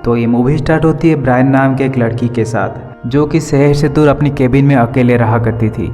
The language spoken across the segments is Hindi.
तो ये मूवी स्टार्ट होती है ब्रायन नाम के एक लड़की के साथ, जो कि शहर से दूर अपनी केबिन में अकेले रहा करती थी।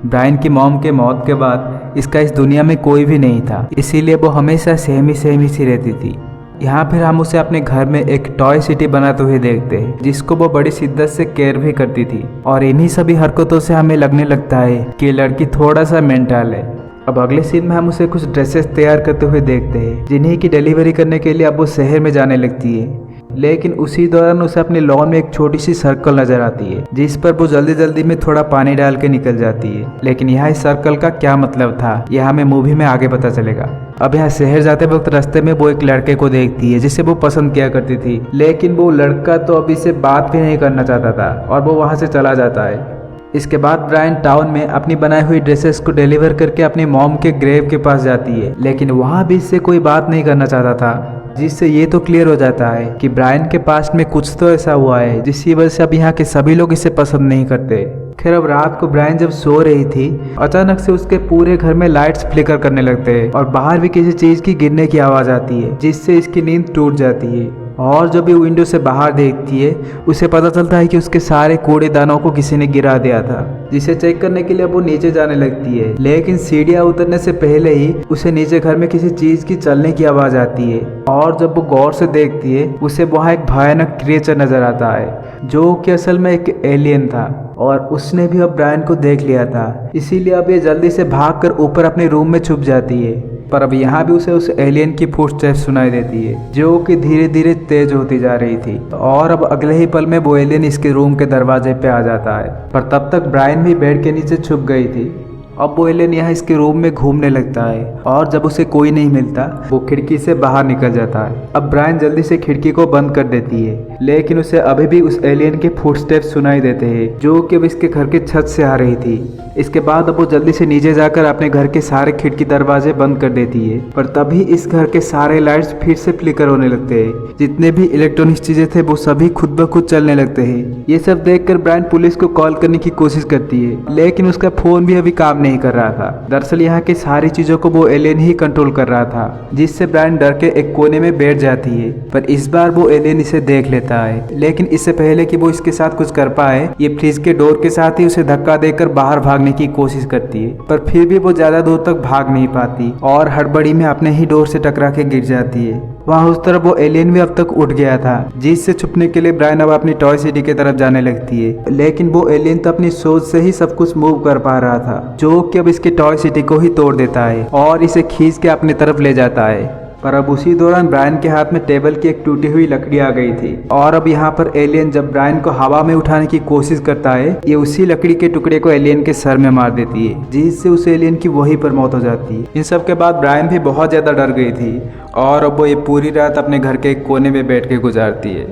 ब्रायन की मॉम के मौत के बाद इसका इस दुनिया में कोई भी नहीं था, इसीलिए वो हमेशा सहमी सहमी सी रहती थी। यहाँ फिर हम उसे अपने घर में एक टॉय सिटी बनाते हुए देखते हैं, जिसको वो बड़ी शिद्दत से केयर भी करती थी। और इन्हीं सभी हरकतों से हमें लगने लगता है कि लड़की थोड़ा सा मेंटल है। अब अगले सीन में हम उसे कुछ ड्रेसेस तैयार करते हुए देखते हैं, जिन्हीं की डिलीवरी करने के लिए अब वो शहर में जाने लगती है। लेकिन उसी दौरान उसे अपने लॉन में एक छोटी सी सर्कल नजर आती है, जिस पर वो जल्दी जल्दी में थोड़ा पानी डाल के निकल जाती है। लेकिन यहाँ इस सर्कल का क्या मतलब था, यह हमें मूवी में आगे पता चलेगा। अब यहाँ शहर जाते वक्त रास्ते में वो एक लड़के को देखती है, जिसे वो पसंद किया करती थी। लेकिन वो लड़का तो अभी से बात भी नहीं करना चाहता था और वो वहाँ से चला जाता है। इसके बाद ब्रायन टाउन में अपनी बनाई हुई ड्रेसेस को डिलीवर करके अपनी मॉम के ग्रेव के पास जाती है, लेकिन वहाँ भी इससे कोई बात नहीं करना चाहता था, जिससे ये तो क्लियर हो जाता है कि ब्रायन के पास्ट में कुछ तो ऐसा हुआ है जिसकी वजह से अब यहाँ के सभी लोग इसे पसंद नहीं करते। खैर, अब रात को ब्रायन जब सो रही थी, अचानक से उसके पूरे घर में लाइट्स फ्लिकर करने लगते हैं और बाहर भी किसी चीज की गिरने की आवाज आती है, जिससे इसकी नींद टूट जाती है। और जब भी विंडो से बाहर देखती है, उसे पता चलता है कि उसके सारे कूड़ेदानों को किसी ने गिरा दिया था, जिसे चेक करने के लिए वो नीचे जाने लगती है। लेकिन सीढ़ियां उतरने से पहले ही उसे नीचे घर में किसी चीज की चलने की आवाज आती है। और जब वो गौर से देखती है, उसे वहाँ एक भयानक क्रिएचर नजर आता है, जो कि असल में एक एलियन था। और उसने भी अब ब्रायन को देख लिया था, इसीलिए अब ये जल्दी से भागकर ऊपर अपने रूम में छुप जाती है। पर अब यहाँ भी उसे उस एलियन की फुटस्टेप्स सुनाई देती है, जो कि धीरे धीरे तेज होती जा रही थी। और अब अगले ही पल में वो एलियन इसके रूम के दरवाजे पे आ जाता है। पर तब तक ब्रायन भी बेड के नीचे छुप गई थी। अब वो एलियन यहाँ इसके रूम में घूमने लगता है और जब उसे कोई नहीं मिलता, वो खिड़की से बाहर निकल जाता है। अब ब्रायन जल्दी से खिड़की को बंद कर देती है, लेकिन उसे अभी भी उस एलियन के फुटस्टेप्स सुनाई देते हैं, जो कि अब इसके घर की छत से आ रही थी। इसके बाद अब वो जल्दी से नीचे जाकर अपने घर के सारे खिड़की दरवाजे बंद कर देती है। पर तभी इस घर के सारे लाइट्स फिर से फ्लिकर होने लगते हैं। जितने भी इलेक्ट्रॉनिक चीजें थे वो सभी खुद ब खुद चलने लगते हैं। ये सब देखकर ब्रायन पुलिस को कॉल करने की कोशिश करती है, लेकिन उसका फोन भी अभी काम नहीं कर रहा था। दरअसल यहाँ की सारी चीजों को वो एलियन ही कंट्रोल कर रहा था, जिससे ब्रायन डर के एक कोने में बैठ जाती है। पर इस बार वो एलियन इसे देख लेता है, लेकिन इससे पहले कि वो इसके साथ कुछ कर पाए, ये फ्रिज के डोर के साथ ही उसे धक्का देकर बाहर भागने की कोशिश करती है। पर फिर भी वो ज्यादा दूर तक भाग नहीं पाती और हड़बड़ी में अपने ही डोर से टकरा के गिर जाती है। वहाँ उस तरफ वो एलियन भी अब तक उठ गया था, जिससे छुपने के लिए ब्रायन अब अपनी टॉय सिटी की तरफ जाने लगती है। लेकिन वो एलियन तो अपनी सोच से ही सब कुछ मूव कर पा रहा था, जो कि अब इसके टॉय सिटी को ही तोड़ देता है और इसे खींच के अपनी तरफ ले जाता है। पर अब उसी दौरान ब्रायन के हाथ में टेबल की एक टूटी हुई लकड़ी आ गई थी। और अब यहाँ पर एलियन जब ब्रायन को हवा में उठाने की कोशिश करता है, ये उसी लकड़ी के टुकड़े को एलियन के सर में मार देती है, जिससे उस एलियन की वहीं पर मौत हो जाती है। इन सब के बाद ब्रायन भी बहुत ज्यादा डर गई थी और अब वो ये पूरी रात अपने घर के एक कोने में बैठ के गुजारती है।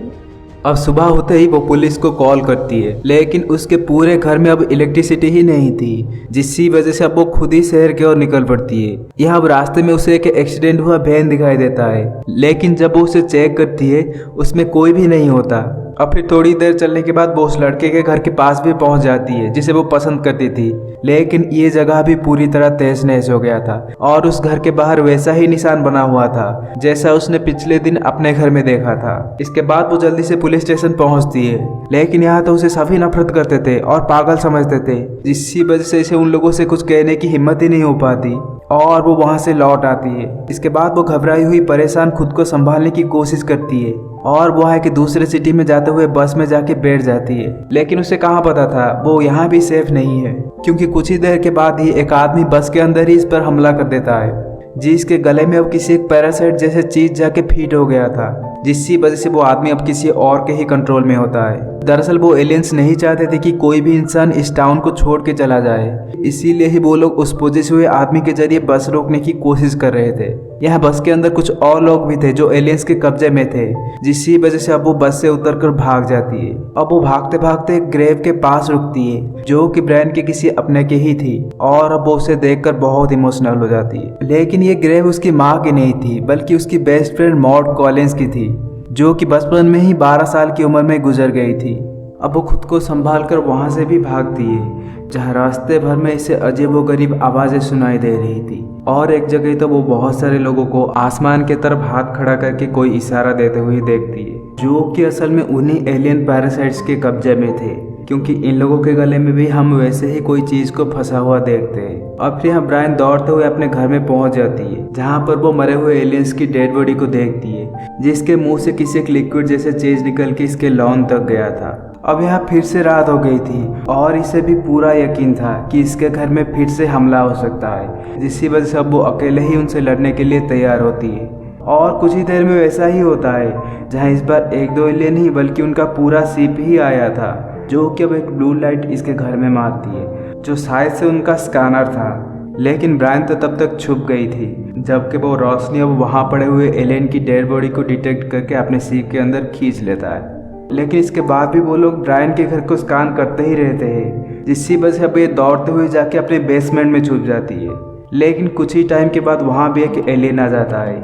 अब सुबह होते ही वो पुलिस को कॉल करती है, लेकिन उसके पूरे घर में अब इलेक्ट्रिसिटी ही नहीं थी, जिसकी वजह से अब वो खुद ही शहर की ओर निकल पड़ती है। यह अब रास्ते में उसे एक एक्सीडेंट हुआ वैन दिखाई देता है, लेकिन जब वो उसे चेक करती है, उसमें कोई भी नहीं होता। अब फिर थोड़ी देर चलने के बाद वो उस लड़के के घर के पास भी पहुंच जाती है, जिसे वो पसंद करती थी। लेकिन ये जगह भी पूरी तरह तहस नहस हो गया था और उस घर के बाहर वैसा ही निशान बना हुआ था, जैसा उसने पिछले दिन अपने घर में देखा था। इसके बाद वो जल्दी से पुलिस स्टेशन पहुंचती है, लेकिन यहाँ तो उसे सभी नफरत करते थे और पागल समझते थे, जिसकी वजह से इसे उन लोगों से कुछ कहने की हिम्मत ही नहीं हो पाती और वो वहाँ से लौट आती है। इसके बाद वो घबराई हुई परेशान खुद को संभालने की कोशिश करती है और वो है कि दूसरे सिटी में जाते हुए बस में जाके बैठ जाती है। लेकिन उसे कहाँ पता था वो यहाँ भी सेफ नहीं है, क्योंकि कुछ ही देर के बाद ही एक आदमी बस के अंदर ही इस पर हमला कर देता है, जिसके गले में अब किसी एक पैरासाइट जैसे चीज जाके फीट हो गया था, जिसकी वजह से वो आदमी अब किसी और के ही कंट्रोल में होता है। दरअसल वो एलियंस नहीं चाहते थे कि कोई भी इंसान इस टाउन को छोड़ के चला जाए, इसीलिए ही वो लोग उस पोजेसिव हुए आदमी के जरिए बस रोकने की कोशिश कर रहे थे। यहाँ बस के अंदर कुछ और लोग भी थे जो एलियंस के कब्जे में थे, जिसकी वजह से अब वो बस से उतरकर भाग जाती है। अब वो भागते भागते ग्रेव के पास रुकती है, जो कि ब्रायन के किसी अपने के ही थी, और अब वो उसे देखकर बहुत इमोशनल हो जाती है। लेकिन ये ग्रेव उसकी माँ की नहीं थी, बल्कि उसकी बेस्ट फ्रेंड मॉड कॉलिंस की थी, जो कि बचपन में ही 12 साल की उम्र में गुजर गई थी। अब वो खुद को संभाल कर वहाँ से भी भागती है, जहाँ रास्ते भर में इसे अजीबोगरीब आवाज़ें सुनाई दे रही थी। और एक जगह तो वो बहुत सारे लोगों को आसमान की तरफ हाथ खड़ा करके कोई इशारा देते हुए देखती है। जो कि असल में उन्हीं एलियन पैरासाइट्स के कब्जे में थे, क्योंकि इन लोगों के गले में भी हम वैसे ही कोई चीज को फंसा हुआ देखते हैं। अब फिर यहाँ ब्रायन दौड़ते हुए अपने घर में पहुंच जाती है, जहाँ पर वो मरे हुए एलियंस की डेड बॉडी को देखती है, जिसके मुंह से किसी एक लिक्विड जैसे चीज निकल के इसके लॉन तक गया था। अब यहाँ फिर से रात हो गई थी और इसे भी पूरा यकीन था कि इसके घर में फिर से हमला हो सकता है, जिसकी वजह से अब वो अकेले ही उनसे लड़ने के लिए तैयार होती है। और कुछ ही देर में वैसा ही होता है, जहाँ इस बार एक दो एलियन ही बल्कि उनका पूरा शिप ही आया था, जो कि अब एक ब्लू लाइट इसके घर में मारती है, जो शायद से उनका स्कैनर था। लेकिन ब्रायन तो तब तक छुप गई थी, जबकि वो रोशनी अब वहाँ पड़े हुए एलियन की डेड बॉडी को डिटेक्ट करके अपने शिप के अंदर खींच लेता है। लेकिन इसके बाद भी वो लोग ब्रायन के घर को स्कैन करते ही रहते हैं, जिसकी वजह से अब ये दौड़ते हुए जाके अपने बेसमेंट में छुप जाती है। लेकिन कुछ ही टाइम के बाद वहाँ भी एक एलियन आ जाता है,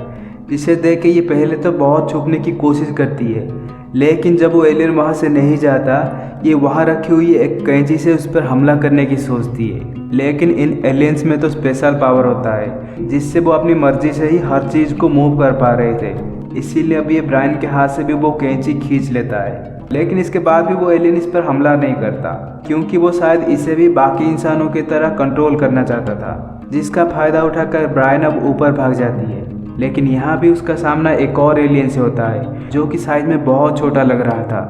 जिसे देख के ये पहले तो बहुत छुपने की कोशिश करती है, लेकिन जब वो एलियन वहाँ से नहीं जाता, ये वहाँ रखी हुई एक कैंची से उस पर हमला करने की सोचती है। लेकिन इन एलियंस में तो स्पेशल पावर होता है, जिससे वो अपनी मर्जी से ही हर चीज़ को मूव कर पा रहे थे, इसीलिए अब ये ब्रायन के हाथ से भी वो कैंची खींच लेता है। लेकिन इसके बाद भी वो एलियन इस पर हमला नहीं करता, क्योंकि वो शायद इसे भी बाकी इंसानों की तरह कंट्रोल करना चाहता था, जिसका फायदा उठाकर ब्रायन अब ऊपर भाग जाती है। लेकिन यहाँ भी उसका सामना एक और एलियन से होता है, जो कि साइज में बहुत छोटा लग रहा था,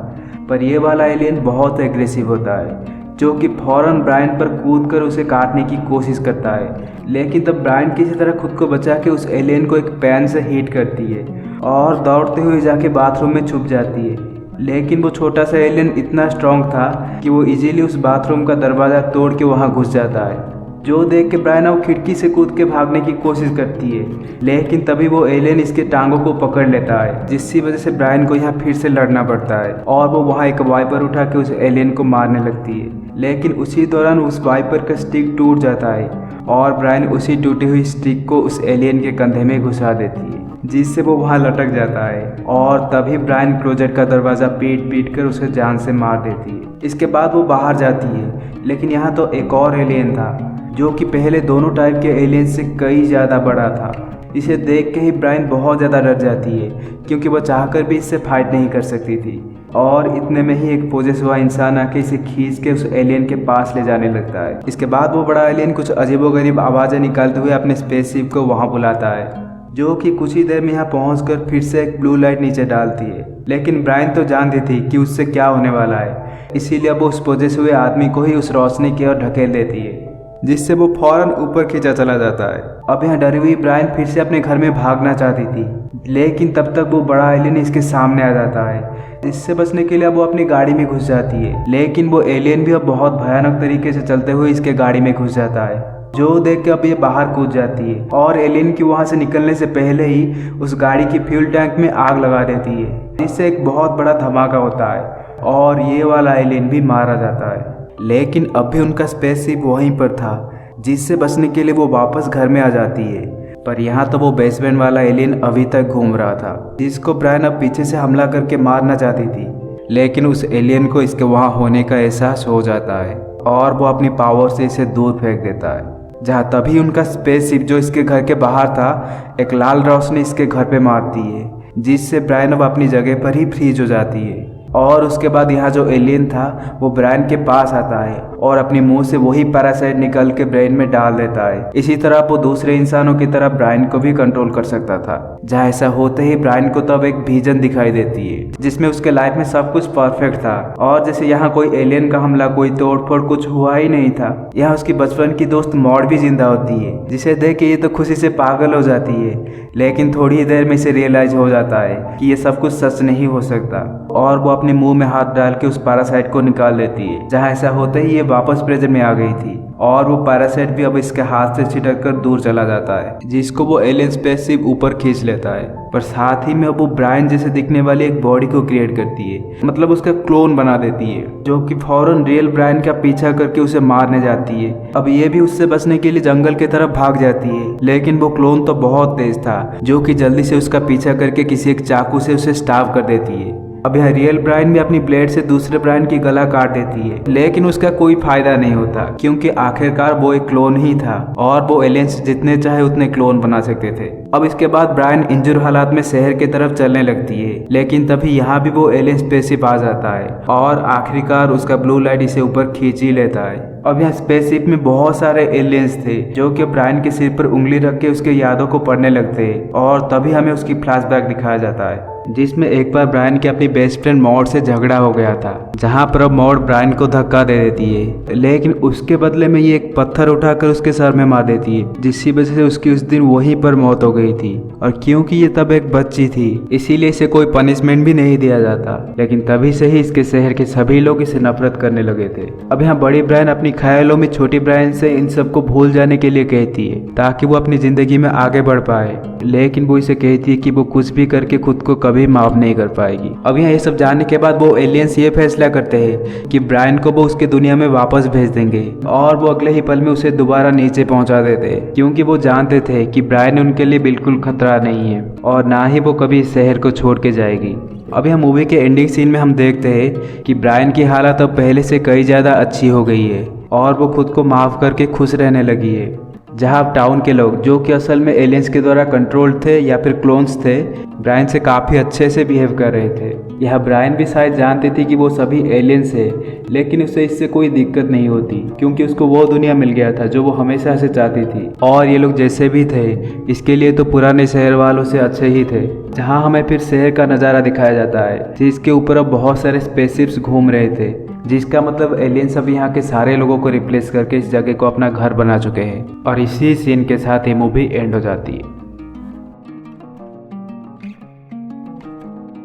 पर यह वाला एलियन बहुत एग्रेसिव होता है, जो कि फौरन ब्रायन पर कूदकर उसे काटने की कोशिश करता है। लेकिन तब ब्रायन किसी तरह खुद को बचा के उस एलियन को एक पैन से हीट करती है और दौड़ते हुए जाके बाथरूम में छुप जाती है। लेकिन वो छोटा सा एलियन इतना स्ट्रांग था कि वो इजीली उस बाथरूम का दरवाज़ा तोड़ के वहाँ घुस जाता है, जो देख के ब्रायन अब खिड़की से कूद के भागने की कोशिश करती है। लेकिन तभी वो एलियन इसके टांगों को पकड़ लेता है, जिसकी वजह से ब्रायन को यहाँ फिर से लड़ना पड़ता है और वो वहाँ एक वाइपर उठा के उस एलियन को मारने लगती है। लेकिन उसी दौरान उस वाइपर का स्टिक टूट जाता है और ब्रायन उसी टूटी हुई स्टिक को उस एलियन के कंधे में घुसा देती है, जिससे वो वहाँ लटक जाता है। और तभी ब्रायन क्लोजेट का दरवाज़ा पीट कर उसे जान से मार देती है। इसके बाद वो बाहर जाती है, लेकिन यहाँ तो एक और एलियन था, जो कि पहले दोनों टाइप के एलियन से कई ज़्यादा बड़ा था। इसे देख के ही ब्रायन बहुत ज़्यादा डर जाती है, क्योंकि वह चाहकर भी इससे फाइट नहीं कर सकती थी। और इतने में ही एक पोजेस हुआ इंसान आके इसे खींच के उस एलियन के पास ले जाने लगता है। इसके बाद वो बड़ा एलियन कुछ अजीबोगरीब आवाज़ें निकालते हुए अपने स्पेसशिप को वहाँ बुलाता है, जो कि कुछ ही देर में यहाँ पहुँचकर फिर से एक ब्लू लाइट नीचे डालती है। लेकिन ब्रायन तो जानती थी कि उससे क्या होने वाला है, इसीलिए अब वो उस पोजेस हुए आदमी को ही उस रोशनी की ओर ढकेल देती है, जिससे वो फौरन ऊपर खींचा चला जाता है। अब यहाँ डरी हुई ब्रायन फिर से अपने घर में भागना चाहती थी, लेकिन तब तक वो बड़ा एलियन इसके सामने आ जाता है। इससे बचने के लिए अब वो अपनी गाड़ी में घुस जाती है, लेकिन वो एलियन भी अब बहुत भयानक तरीके से चलते हुए इसके गाड़ी में घुस जाता है, जो देख के अब ये बाहर कूद जाती है और एलियन की वहाँ से निकलने से पहले ही उस गाड़ी की फ्यूल टैंक में आग लगा देती है। इससे एक बहुत बड़ा धमाका होता है और ये वाला एलियन भी मारा जाता है। लेकिन अब भी उनका स्पेसशिप वहीं पर था, जिससे बचने के लिए वो वापस घर में आ जाती है। पर यहाँ तो वो बेसमेंट वाला एलियन अभी तक घूम रहा था, जिसको ब्रायन अब पीछे से हमला करके मारना चाहती थी। लेकिन उस एलियन को इसके वहाँ होने का एहसास हो जाता है और वो अपनी पावर से इसे दूर फेंक देता है। जहाँ तभी उनका स्पेसशिप जो इसके घर के बाहर था, एक लाल रोशनी इसके घर पे मारती है, जिससे ब्रायन अब अपनी जगह पर ही फ्रीज हो जाती है। और उसके बाद यहाँ जो एलियन था वो ब्रायन के पास आता है और अपने मुंह से वही पैरासाइट निकल के ब्रेन में डाल देता है। इसी तरह वो दूसरे इंसानों की तरह ब्रायन को भी कंट्रोल कर सकता था। जहाँ ऐसा होते ही ब्रायन को तब एक विजन दिखाई देती है, जिसमें उसके लाइफ में सब कुछ परफेक्ट था और जैसे यहाँ कोई एलियन का हमला, कोई तोड़फोड़ कुछ हुआ ही नहीं था। यहाँ उसकी बचपन की दोस्त मॉड भी जिंदा होती है, जिसे देख के ये तो खुशी से पागल हो जाती है। लेकिन थोड़ी ही देर में इसे रियलाइज हो जाता है कि ये सब कुछ सच नहीं हो सकता और वो अपने मुंह में हाथ डाल के उस पैरासाइट को निकाल लेती है। जहाँ ऐसा होते ही ये वापस प्रेजेंट में आ गई थी और वो पैरासाइट भी अब इसके हाथ से छिटक कर दूर चला जाता है, जिसको वो एलियन स्पेसशिप ऊपर खींच लेता है। पर साथ ही में अब वो ब्रायन जैसे दिखने वाली एक बॉडी को क्रिएट करती है, मतलब उसका क्लोन बना देती है, जो कि फौरन रियल ब्रायन का पीछा करके उसे मारने जाती है। अब ये भी उससे बचने के लिए जंगल की तरफ भाग जाती है, लेकिन वो क्लोन तो बहुत तेज था, जो कि जल्दी से उसका पीछा करके किसी एक चाकू से उसे स्टाफ कर देती है। अब यहाँ रियल ब्रायन भी अपनी ब्लेड से दूसरे ब्रायन की गला काट देती है, लेकिन उसका कोई फायदा नहीं होता क्योंकि आखिरकार वो एक क्लोन ही था और वो एलियंस जितने चाहे उतने क्लोन बना सकते थे। अब इसके बाद ब्रायन इंजुर हालात में शहर की तरफ चलने लगती है, लेकिन तभी यहाँ भी वो एलियन स्पेसशिप आ जाता है और आखिरकार उसका ब्लू लाइट इसे ऊपर खींच ही लेता है। अब यहाँ स्पेसशिप में बहुत सारे एलियंस थे जो कि ब्रायन के सिर पर उंगली रख के उसके यादों को पढ़ने लगते हैं और तभी हमें उसकी फ्लैशबैक दिखाया जाता है जिसमें एक बार ब्रायन की अपनी बेस्ट फ्रेंड मॉड से झगड़ा हो गया था, जहां पर अब मॉड ब्रायन को धक्का दे देती है, लेकिन उसके बदले में ये एक पत्थर उठाकर उसके सर में मार देती है, जिसकी वजह से उसकी उस दिन वहीं पर मौत हो गई थी। और क्योंकि ये तब एक बच्ची थी इसीलिए इसे कोई पनिशमेंट भी नहीं दिया जाता, लेकिन तभी से ही इसके शहर के सभी लोग इसे नफरत करने लगे थे। अब यहाँ बड़ी ब्रायन अपनी ख्यालों में छोटी ब्रायन से इन सबको भूल जाने के लिए कहती है ताकि वो अपनी जिंदगी में आगे बढ़ पाए, लेकिन वो इसे कहती है कि वो कुछ भी करके खुद को कभी माफ नहीं कर पाएगी। अब यहाँ ये सब जानने के बाद वो एलियंस ये फैसला करते हैं कि ब्रायन को वो उसके दुनिया में वापस भेज देंगे और वो अगले ही पल में उसे दोबारा नीचे पहुंचा देते हैं, क्योंकि वो जानते थे कि ब्रायन उनके लिए बिल्कुल खतरा नहीं है और ना ही वो कभी इस शहर को छोड़ के जाएगी। अब यहाँ मूवी के एंडिंग सीन में हम देखते हैं कि ब्रायन की हालत अब पहले से कई ज़्यादा अच्छी हो गई है और वो खुद को माफ़ करके खुश रहने लगी है। जहाँ अब टाउन के लोग जो कि असल में एलियंस के द्वारा कंट्रोल्ड थे या फिर क्लोन्स थे, ब्रायन से काफ़ी अच्छे से बिहेव कर रहे थे। यह ब्रायन भी शायद जानती थी कि वो सभी एलियंस है, लेकिन उसे इससे कोई दिक्कत नहीं होती क्योंकि उसको वो दुनिया मिल गया था जो वो हमेशा से चाहती थी। और ये लोग जैसे भी थे इसके लिए तो पुराने शहर वालों से अच्छे ही थे। जहाँ हमें फिर शहर का नज़ारा दिखाया जाता है जिसके ऊपर अब बहुत सारे स्पेसशिप्स घूम रहे थे, जिसका मतलब एलियंस अब यहाँ के सारे लोगों को रिप्लेस करके इस जगह को अपना घर बना चुके हैं। और इसी सीन के साथ ये मूवी एंड हो जाती है।